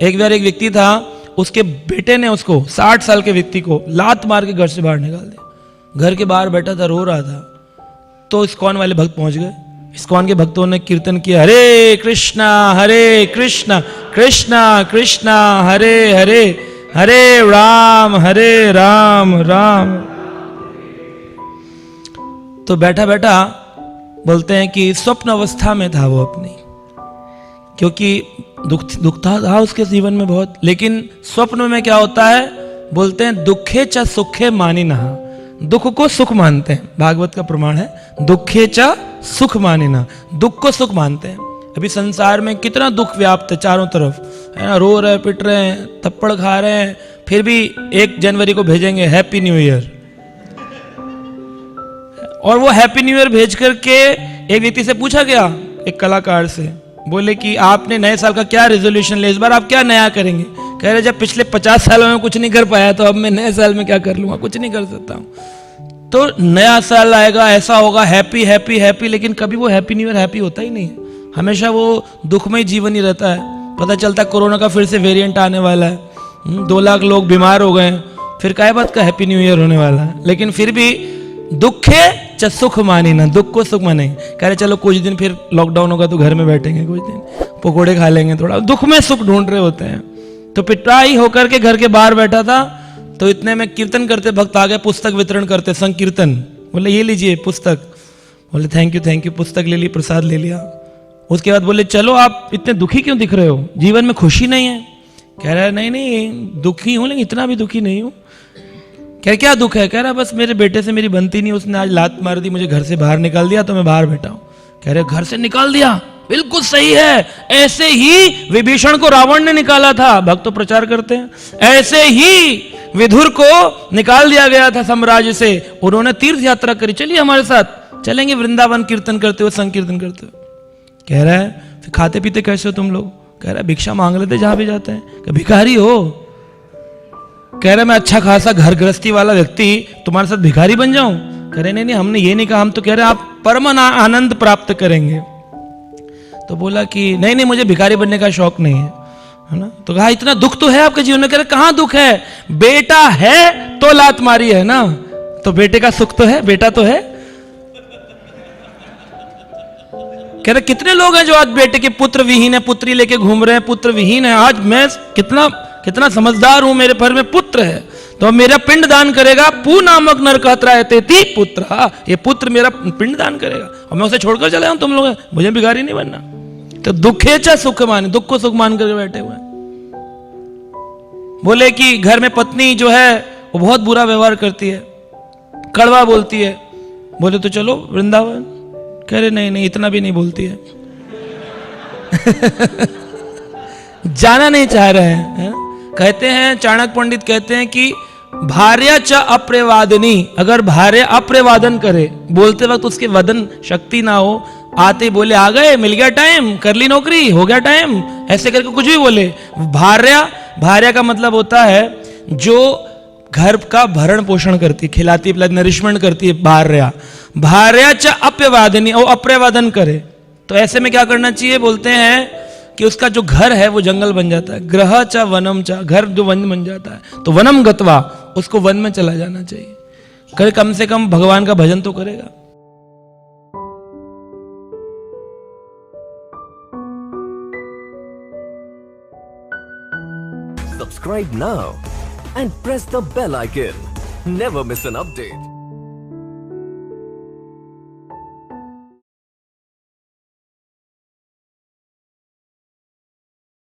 एक बार एक व्यक्ति था, उसके बेटे ने उसको 60 साल के व्यक्ति को लात मार के घर से बाहर निकाल दिया। घर के बाहर बैठा था, रो रहा था। तो इस्कॉन वाले भक्त पहुंच गए। इस्कॉन के भक्तों ने कीर्तन किया, हरे कृष्णा कृष्णा कृष्णा हरे हरे, हरे राम राम। तो बैठा बैठा बोलते हैं कि स्वप्न अवस्था में था वो अपनी, क्योंकि दुख था उसके जीवन में बहुत। लेकिन स्वप्न में क्या होता है, बोलते हैं दुखे च सुखे मानिनः, दुख को सुख मानते हैं। भागवत का प्रमाण है, दुखे च सुख मानिनः, दुख को सुख मानते हैं। अभी संसार में कितना दुख व्याप्त है चारों तरफ, है ना, रो रहे, पिट रहे हैं, थप्पड़ खा रहे हैं, फिर भी 1 जनवरी को भेजेंगे हैप्पी न्यू ईयर। और वो हैप्पी न्यू ईयर भेज करके एक व्यक्ति से पूछा गया, एक कलाकार से, बोले कि आपने नए साल का क्या रेजोल्यूशन लिया, इस बार आप क्या नया करेंगे? कह रहे जब पिछले 50 सालों में कुछ नहीं कर पाया तो अब मैं नए साल में क्या कर लूंगा, कुछ नहीं कर सकता हूं। तो नया साल आएगा, ऐसा होगा, हैप्पी हैप्पी हैप्पी, लेकिन कभी वो हैप्पी न्यू ईयर हैप्पी होता ही नहीं है। हमेशा वो दुखमय जीवन ही रहता है। पता चलता कोरोना का फिर से वेरिएंट आने वाला है, 2 लाख लोग बीमार हो गए, फिर काय बात का हैप्पी न्यू ईयर होने वाला है। लेकिन फिर भी दुखे च सुख मानी ना, दुख को सुख माने। कह रहे चलो कुछ दिन फिर लॉकडाउन होगा तो घर में बैठेंगे, कुछ दिन पकोड़े खा लेंगे, थोड़ा दुख में सुख ढूंढ रहे होते हैं। तो पिटाई होकर के घर के बाहर बैठा था, तो इतने में कीर्तन करते भक्त आ गए, पुस्तक वितरण करते, संकीर्तन। बोले ये लीजिए पुस्तक। बोले थैंक यू, पुस्तक ले ली, प्रसाद ले लिया। उसके बाद बोले चलो आप इतने दुखी क्यों दिख रहे हो, जीवन में खुशी नहीं है? कह रहा है नहीं दुखी हूं, लेकिन इतना भी दुखी नहीं हूं। क्या दुख है? कह रहा बस मेरे बेटे से मेरी बनती नहीं, उसने आज लात मार दी, मुझे घर से बाहर निकाल दिया, तो मैं बाहर बैठा हूं। कह रहे घर से निकाल दिया, बिल्कुल सही है, ऐसे ही विभीषण को रावण ने निकाला था, भक्त तो प्रचार करते हैं। ऐसे ही विदुर को निकाल दिया गया था साम्राज्य से, उन्होंने तीर्थ यात्रा करी, चलिए हमारे साथ चलेंगे वृंदावन कीर्तन करते हुए, संकीर्तन करते हुए। कह रहा है फिर खाते पीते कैसे हो तुम लोग? कह रहा है भिक्षा मांग लेते जहां भी जाते हैं। भिखारी हो? कह रहे मैं अच्छा खासा घर गृहस्थी वाला व्यक्ति तुम्हारे साथ भिखारी बन जाऊं? कह रहे नहीं हमने ये नहीं कहा, हम तो कह रहे आप परम आनंद प्राप्त करेंगे। तो बोला कि नहीं मुझे भिखारी बनने का शौक नहीं है ना। तो कहा इतना दुख तो है आपके जीवन में? कह रहे कहां दुख है, बेटा है तो लात मारी है ना, तो बेटे का सुख तो है, बेटा तो है। कह रहे कितने लोग हैं जो आज बेटे के पुत्र विहीन है, पुत्री लेके घूम रहे हैं, पुत्र विहीन है। आज मैं कितना समझदार हूं, मेरे घर में पुत्र है, तो मेरा पिंड दान करेगा। पू नामक नरकहत्रायतेति पुत्र, ये पुत्र मेरा पिंड दान करेगा और मैं उसे छोड़कर चले आऊं तुम लोग, मुझे भिखारी नहीं बनना। तो दुखे च सुख माने, दुख को सुख मान करके बैठे हुए। बोले कि घर में पत्नी जो है वो बहुत बुरा व्यवहार करती है, कड़वा बोलती है। बोले तो चलो वृंदावन। कह रहे नहीं इतना भी नहीं बोलती है। जाना नहीं चाह रहे हैं। कहते हैं चाणक्य पंडित कहते हैं कि भार्या च अप्रेवादनी, अगर भार्य अप्रेवादन करे, बोलते वक्त उसके वदन शक्ति ना हो, आते बोले आ गए, मिल गया टाइम, कर ली नौकरी, हो गया टाइम, ऐसे करके कुछ भी बोले। भार्या का मतलब होता है जो घर का भरण पोषण करती, खिलाती पिलाती, नरिशमेंट करती है। भार्या च अप्यवादनी, और अप्रेवादन करे तो ऐसे में क्या करना चाहिए? बोलते हैं कि उसका जो घर है वो जंगल बन जाता है। ग्रह च वनम च, घर जो वन बन जाता है, तो वनम गत्वा, उसको वन में चला जाना चाहिए। करे कम से कम भगवान का भजन तो करेगा। Subscribe now and press the bell icon. Never miss an update.